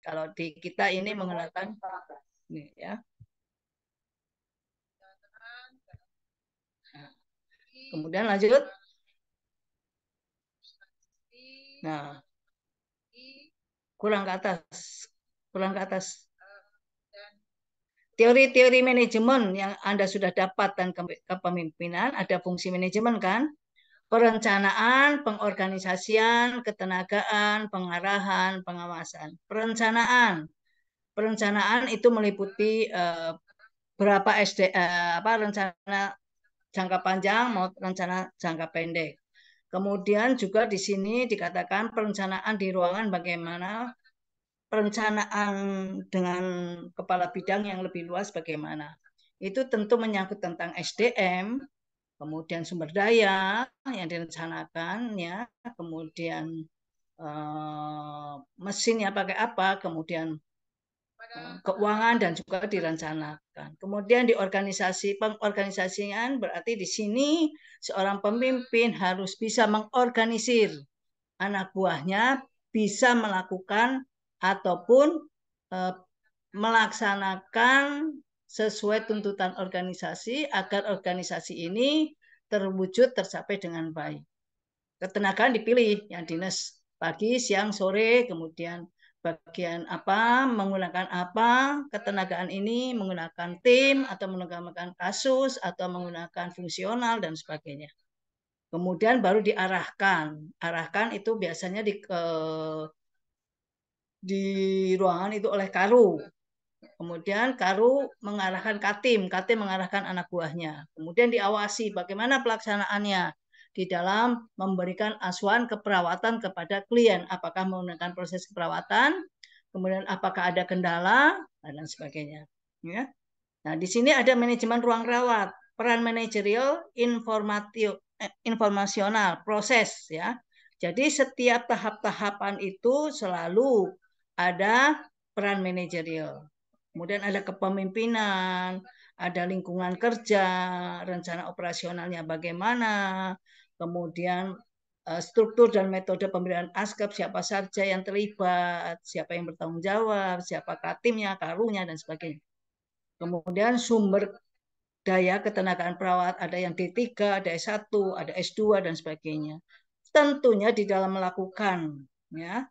Kalau di kita ini menggunakan ini ya. Nah, kemudian lanjut. Nah, kurang ke atas. Kurang ke atas. Teori-teori manajemen yang Anda sudah dapat dan kepemimpinan, ada fungsi manajemen kan? Perencanaan, pengorganisasian, ketenagaan, pengarahan, pengawasan. Perencanaan. Perencanaan itu meliputi berapa rencana jangka panjang mau rencana jangka pendek. Kemudian juga di sini dikatakan perencanaan di ruangan bagaimana, perencanaan dengan kepala bidang yang lebih luas bagaimana. Itu tentu menyangkut tentang SDM, kemudian sumber daya yang direncanakan, ya, kemudian mesinnya pakai apa, kemudian keuangan dan juga direncanakan. Kemudian di pengorganisasian berarti di sini seorang pemimpin harus bisa mengorganisir anak buahnya, bisa melakukan ataupun eh, melaksanakan sesuai tuntutan organisasi agar organisasi ini terwujud tercapai dengan baik. Ketenagaan dipilih yang dinas pagi, siang, sore, kemudian bagian apa, menggunakan apa, ketenagaan ini menggunakan tim atau menggunakan kasus atau menggunakan fungsional dan sebagainya. Kemudian baru diarahkan. Arahkan itu biasanya di ruangan itu oleh Karu. Kemudian Karu mengarahkan Katim, Katim mengarahkan anak buahnya. Kemudian diawasi bagaimana pelaksanaannya di dalam memberikan asuhan keperawatan kepada klien. Apakah menggunakan proses keperawatan, kemudian apakah ada kendala, dan sebagainya. Ya. Nah, di sini ada manajemen ruang rawat, peran manajerial, informasional, proses, ya. Jadi setiap tahap-tahapan itu selalu ada peran manajerial. Kemudian ada kepemimpinan, ada lingkungan kerja, rencana operasionalnya bagaimana, kemudian struktur dan metode pemberian ASKAP, siapa saja yang terlibat, siapa yang bertanggung jawab, siapa katimnya, karunya, dan sebagainya. Kemudian sumber daya ketenagaan perawat, ada yang D3, ada S1, ada S2, dan sebagainya. Tentunya di dalam melakukan, ya,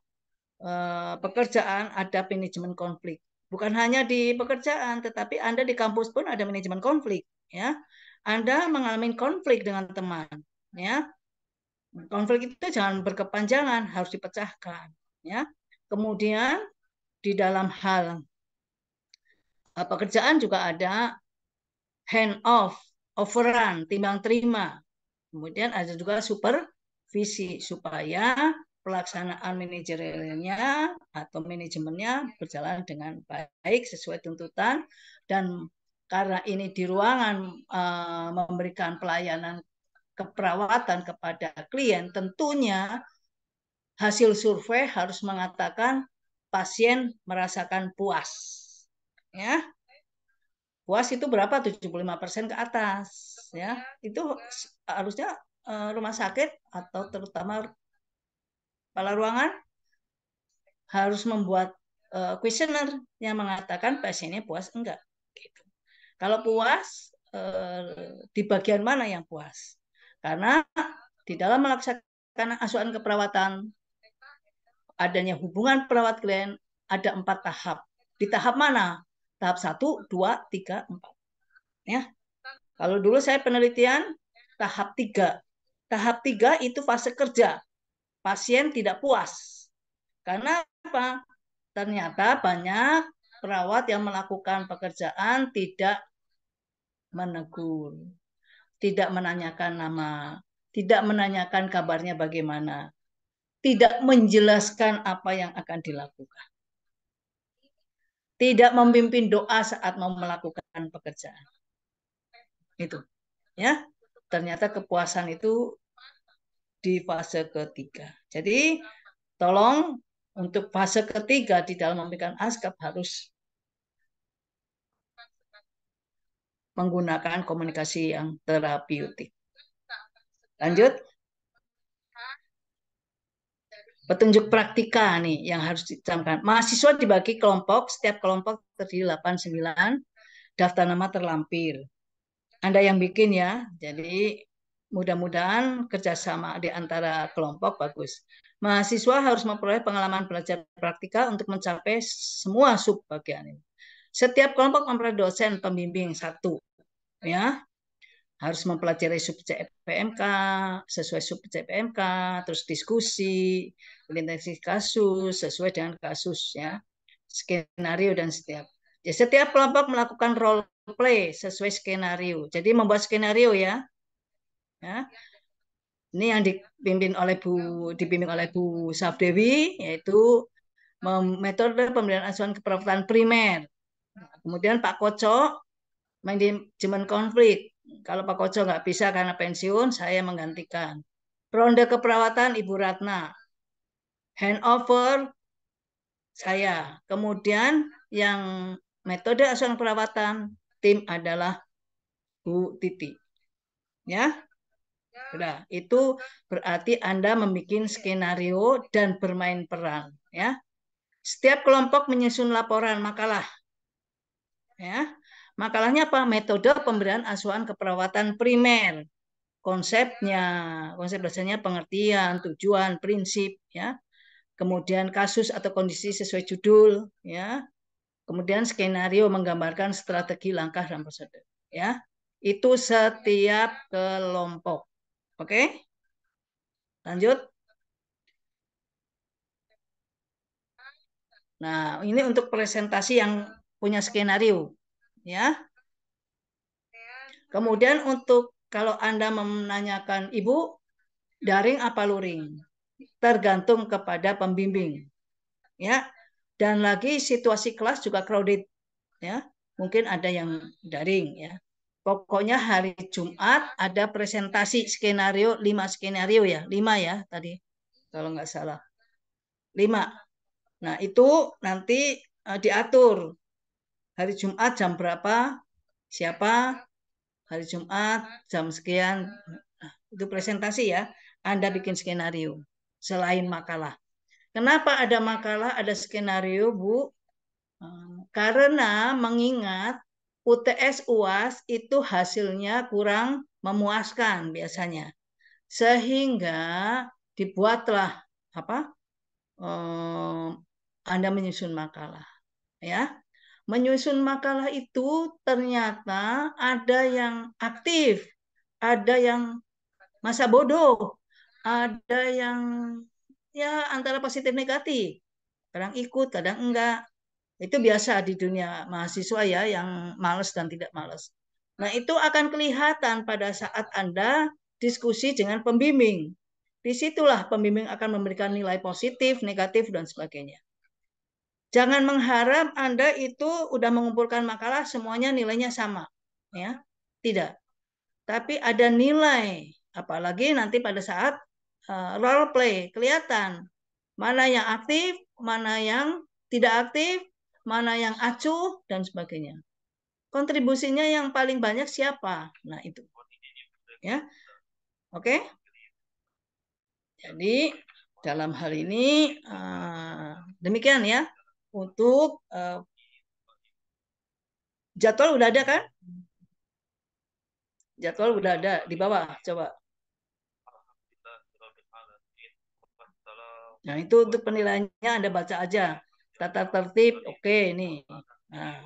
pekerjaan ada manajemen konflik. Bukan hanya di pekerjaan, tetapi Anda di kampus pun ada manajemen konflik, ya. Anda mengalami konflik dengan teman, ya. Konflik itu jangan berkepanjangan, harus dipecahkan, ya. Kemudian di dalam hal pekerjaan juga ada hand off, overrun, timbang terima. Kemudian ada juga supervisi supaya pelaksanaan manajerialnya atau manajemennya berjalan dengan baik sesuai tuntutan, dan karena ini di ruangan memberikan pelayanan keperawatan kepada klien, tentunya hasil survei harus mengatakan pasien merasakan puas. Ya, puas itu berapa? 75% ke atas, ya. Itu harusnya rumah sakit atau terutama kepala ruangan harus membuat kuesioner yang mengatakan pasiennya puas enggak. Gitu. Kalau puas, di bagian mana yang puas? Karena di dalam melaksanakan asuhan keperawatan, adanya hubungan perawat klien ada 4 tahap. Di tahap mana? Tahap 1, 2, 3, 4. Ya. Kalau dulu saya penelitian tahap 3. Tahap 3 itu fase kerja. Pasien tidak puas. Karena apa? Ternyata banyak perawat yang melakukan pekerjaan tidak menegur, tidak menanyakan nama, tidak menanyakan kabarnya bagaimana, tidak menjelaskan apa yang akan dilakukan, tidak memimpin doa saat mau melakukan pekerjaan. Itu, ya. Ternyata kepuasan itu di fase ketiga. Jadi tolong untuk fase ketiga di dalam memberikan ASKAP harus menggunakan komunikasi yang terapeutik. Lanjut. Petunjuk praktika nih yang harus dicamkan. Mahasiswa dibagi kelompok, setiap kelompok terdiri 8-9, daftar nama terlampir. Anda yang bikin ya, jadi mudah-mudahan kerjasama di antara kelompok bagus. Mahasiswa harus memperoleh pengalaman belajar praktika untuk mencapai semua subbagian ini. Setiap kelompok memperoleh dosen pembimbing satu, ya harus mempelajari sub CPMK, sesuai sub CPMK, terus diskusi, identifikasi kasus sesuai dengan kasus ya, skenario dan setiap. Ya, setiap kelompok melakukan role play sesuai skenario. Jadi membuat skenario ya. Ya. Ini yang dibimbing oleh Bu Safdewi, yaitu metode pemberian asuhan keperawatan primer. Kemudian Pak Koco manajemen konflik. Kalau Pak Koco nggak bisa karena pensiun, saya menggantikan. Ronde keperawatan Ibu Ratna. Handover saya. Kemudian yang metode asuhan perawatan tim adalah Bu Titi. Ya, sudah. Itu berarti Anda membuat skenario dan bermain peran. Ya, setiap kelompok menyusun laporan makalah. Ya, makalahnya apa? Metode pemberian asuhan keperawatan primer. Konsepnya, konsep dasarnya pengertian, tujuan, prinsip, ya. Kemudian kasus atau kondisi sesuai judul, ya. Kemudian skenario menggambarkan strategi langkah dan prosedur, ya. Itu setiap kelompok. Oke? Lanjut. Nah, ini untuk presentasi yang punya skenario, ya. Kemudian untuk kalau Anda menanyakan Ibu, daring apa luring? Tergantung kepada pembimbing. Ya. Dan lagi situasi kelas juga crowded, ya. Mungkin ada yang daring, ya. Pokoknya hari Jumat ada presentasi skenario 5 skenario ya, 5 ya tadi kalau nggak salah 5. Nah itu nanti diatur hari Jumat jam berapa, siapa hari Jumat jam sekian. Nah, itu presentasi ya. Anda bikin skenario selain makalah. Kenapa ada makalah, ada skenario, Bu? Karena mengingat UTS UAS itu hasilnya kurang memuaskan biasanya. Sehingga dibuatlah apa? Anda menyusun makalah, ya. Menyusun makalah itu ternyata ada yang aktif, ada yang masa bodoh, ada yang ya antara positif negatif. Kadang ikut, kadang enggak. Itu biasa di dunia mahasiswa ya, yang males dan tidak males. Nah, itu akan kelihatan pada saat Anda diskusi dengan pembimbing. Disitulah pembimbing akan memberikan nilai positif, negatif, dan sebagainya. Jangan mengharap Anda itu udah mengumpulkan makalah semuanya nilainya sama, ya. Tidak. Tapi ada nilai, apalagi nanti pada saat role play kelihatan mana yang aktif, mana yang tidak aktif, mana yang acuh dan sebagainya. Kontribusinya yang paling banyak siapa? Nah, itu. Ya. Oke. Jadi dalam hal ini demikian ya. Untuk jadwal udah ada kan? Jadwal udah ada di bawah, coba. Nah, itu untuk penilaiannya Anda baca aja. Tata tertib, oke ini. Nah,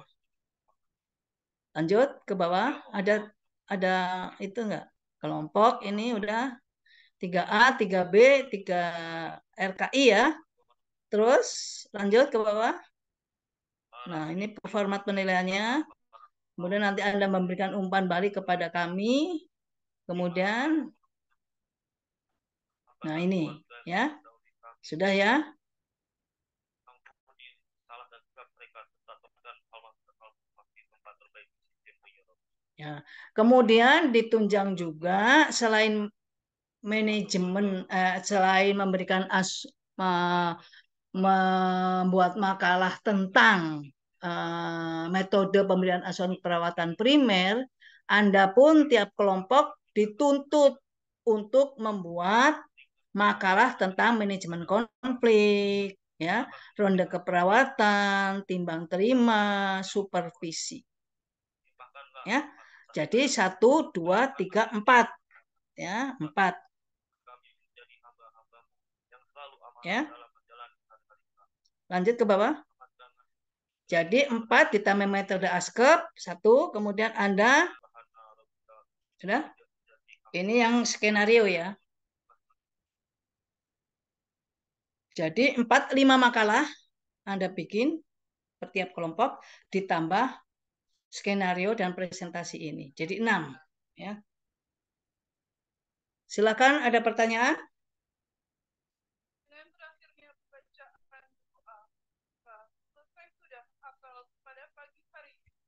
lanjut ke bawah. Ada itu enggak? Kelompok ini udah 3A, 3B, 3 RKI ya. Terus lanjut ke bawah. Nah, ini format penilaiannya. Kemudian nanti Anda memberikan umpan balik kepada kami. Kemudian, nah ini ya. Sudah ya. Ya. Kemudian ditunjang juga selain manajemen, selain memberikan membuat makalah tentang metode pemberian asuhan perawatan primer, Anda pun tiap kelompok dituntut untuk membuat makalah tentang manajemen konflik, ya, ronde keperawatan, timbang terima, supervisi. Ya. Jadi 1, 2, 3, 4. Ya, 4. Ya. Lanjut ke bawah. Jadi 4 ditambah metode ASKEP, 1, kemudian Anda sudah. Ini yang skenario ya. Jadi 4, 5 makalah Anda bikin per tiap kelompok ditambah skenario dan presentasi ini. Jadi 6 ya. Silakan, ada pertanyaan?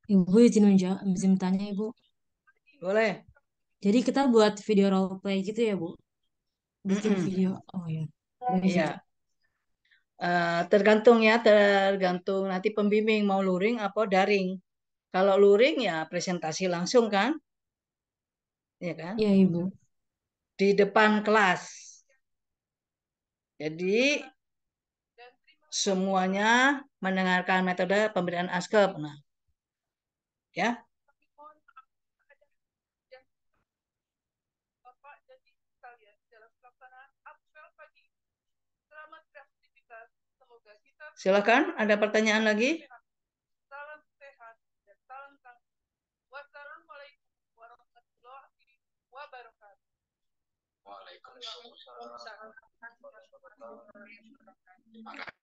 Ibu izin tanya Ibu. Boleh. Jadi kita buat video role play gitu ya Bu? Bikin video. Oh ya. Boleh sih. Iya. Tergantung ya, tergantung nanti pembimbing mau luring atau daring. Kalau luring ya presentasi langsung kan? Ya kan? Iya Ibu. Di depan kelas. Jadi semuanya mendengarkan metode pemberian ASKEP. Nah, ya. Silakan, ada pertanyaan lagi?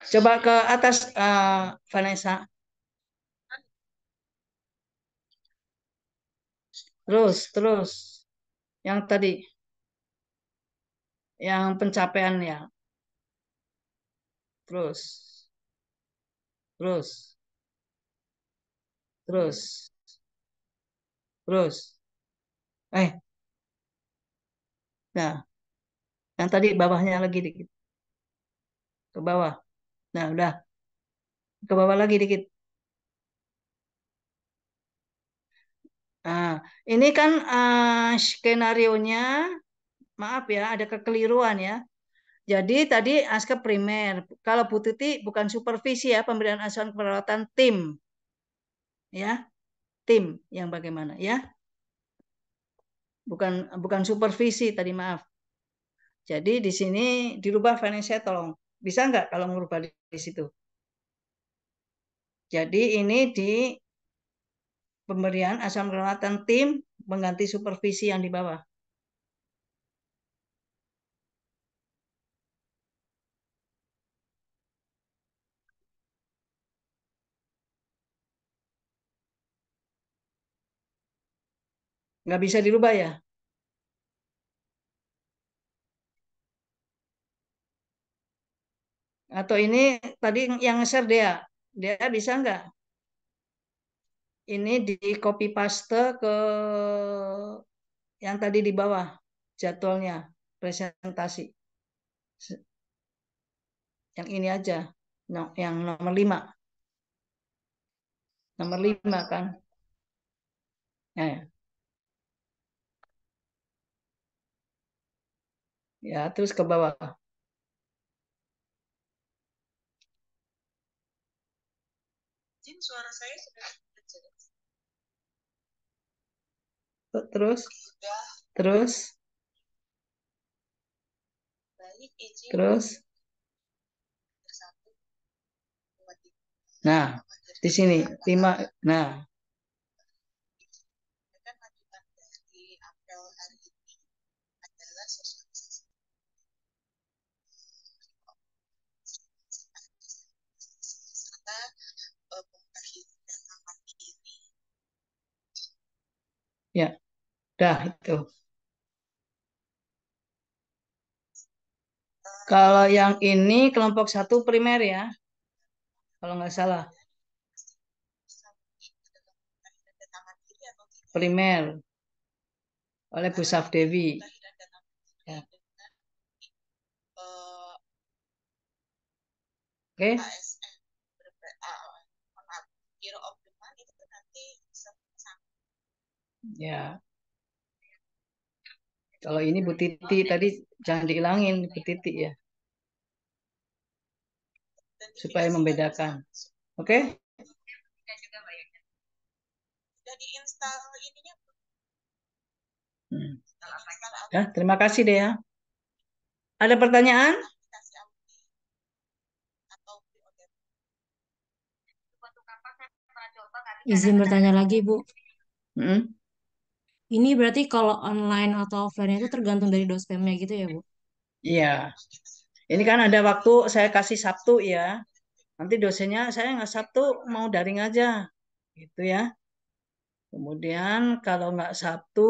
Coba ke atas, Vanessa. Terus. Yang tadi, yang pencapaian ya. Terus. Terus. Terus. Terus. Nah, yang tadi bawahnya lagi dikit. Ke bawah. Nah, udah. Ke bawah lagi dikit. Nah, ini kan skenario-nya, maaf ya, ada kekeliruan ya. Jadi tadi ASKEP primer. Kalau Bu Tuti bukan supervisi ya, pemberian asuhan keperawatan tim. Ya, tim yang bagaimana ya. Bukan supervisi tadi, maaf. Jadi di sini dirubah Vanessa, tolong. Bisa nggak kalau merubah di situ? Jadi ini di pemberian asuhan keperawatan tim mengganti supervisi yang di bawah. Nggak bisa dirubah ya? Atau ini tadi yang share dia bisa nggak? Ini di copy paste ke yang tadi di bawah jadwalnya presentasi. Yang ini aja, yang nomor 5. Nomor 5 kan? Ya, ya terus ke bawah. Suara saya sudah Terus, terus, terus. Nah, di sini 5. Nah, ya, dah itu. Kalau yang ini kelompok 1 primer ya, kalau nggak salah. Primer oleh Bu Safdewi. Ya. Oke. Ya. Kalau ini Bu Titi tadi jangan dihilangin Bu Titi ya, supaya membedakan. Oke? Hmm. Ya, terima kasih deh ya. Ada pertanyaan? Izin bertanya lagi, Bu. Hmm. Ini berarti kalau online atau offline itu tergantung dari dospemnya gitu ya, Bu? Iya. Ini kan ada waktu saya kasih Sabtu ya. Nanti dosennya saya nggak Sabtu mau daring aja, gitu ya. Kemudian kalau nggak Sabtu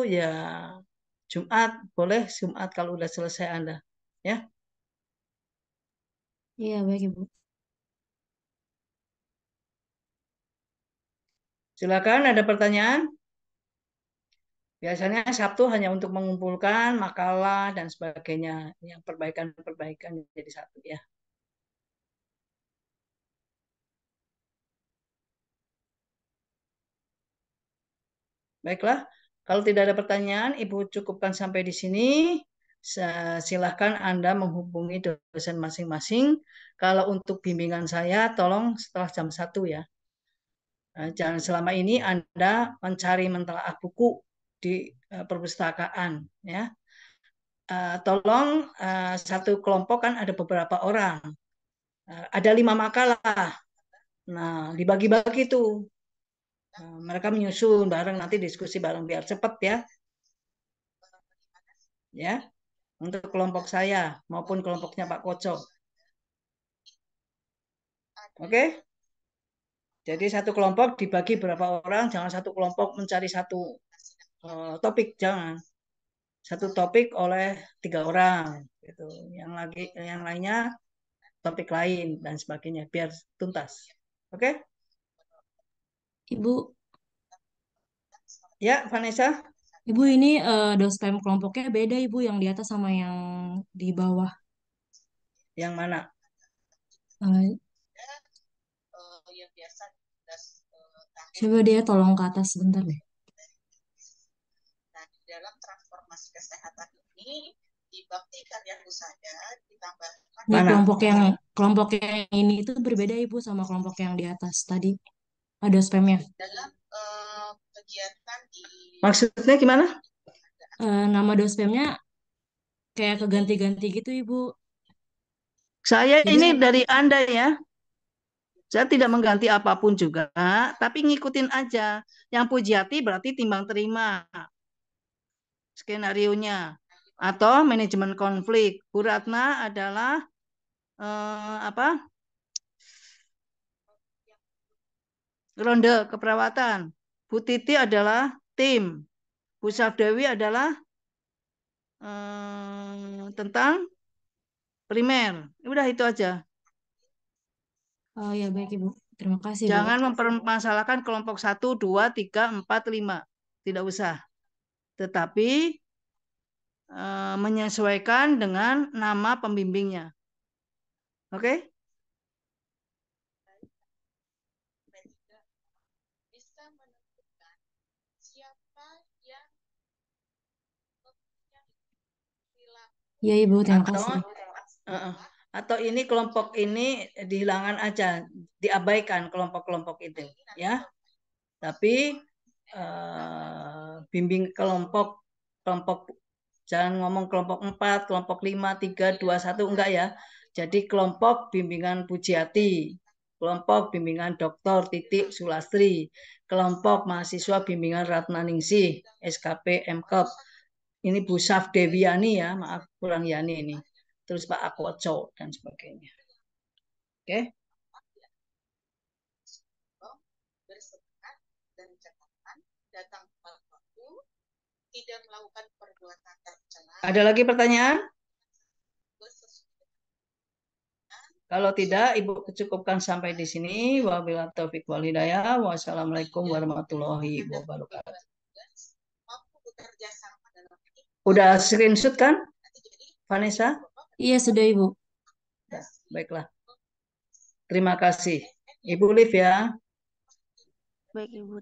ya Jumat, boleh Jumat kalau udah selesai Anda. Ya, Iya, baik, Ibu. silakan ada pertanyaan. Biasanya Sabtu hanya untuk mengumpulkan makalah dan sebagainya, yang perbaikan-perbaikan jadi satu ya. Baiklah, kalau tidak ada pertanyaan, Ibu cukupkan sampai di sini. Silahkan Anda menghubungi dosen masing-masing. Kalau untuk bimbingan saya, tolong setelah jam 1 ya. Jangan selama ini Anda mencari mentelaah buku di perpustakaan ya. Tolong satu kelompok kan ada beberapa orang. Ada 5 makalah. Nah, dibagi-bagi tuh. Mereka menyusun bareng nanti diskusi bareng biar cepat ya. Ya, untuk kelompok saya maupun kelompoknya Pak Koco. Oke? Jadi satu kelompok dibagi berapa orang, jangan satu kelompok mencari satu topik, jangan. Satu topik oleh 3 orang gitu. Yang lainnya topik lain dan sebagainya biar tuntas. Oke? Ibu, Ya, Vanessa, Ibu ini dospem kelompoknya beda, Ibu, yang di atas sama yang di bawah. yang mana? Eh, Coba dia tolong ke atas sebentar deh. Ini Mana? kelompok yang ini itu berbeda, Ibu, sama kelompok yang di atas tadi. Ada spamnya. Maksudnya gimana? Nama dospemnya kayak keganti-ganti gitu, Ibu. Saya Jadi ini dari Anda ya. Saya tidak mengganti apapun juga, tapi ngikutin aja. Yang Pujiati berarti timbang terima skenario-nya. Atau manajemen konflik. Bu Ratna adalah apa? Ronde keperawatan. Bu Titi adalah tim. Bu Sabdewi adalah tentang primer. Udah itu aja. oh ya baik, Ibu. Terima kasih, Bu. Jangan mempermasalahkan kelompok 1, 2, 3, 4, 5. Tidak usah. Tetapi menyesuaikan dengan nama pembimbingnya. Oke? Ya, Ibu, terima Atau kasih. uh, atau ini kelompok ini dihilangkan aja, diabaikan kelompok-kelompok itu, ya. Tapi bimbing kelompok kelompok jangan ngomong kelompok 4, kelompok 5, 3, 2, 1 enggak ya. Jadi kelompok bimbingan Pujiati, kelompok bimbingan Dr. Titik Sulastri, kelompok mahasiswa bimbingan Ratna Ningsih, SKP MKep. Ini Bu Saf Deviani ya, maaf kurang Yani ini. Terus Pak Akoco dan sebagainya. Oke? Ada lagi pertanyaan? Kalau tidak, Ibu cukupkan sampai di sini. Wabillahi taufiq wal hidayah. Wassalamualaikum warahmatullahi wabarakatuh. Udah screenshot kan, Vanessa? Iya, sudah, Ibu. Ya, baiklah. Terima kasih. Ibu Liv ya. Baik, Ibu.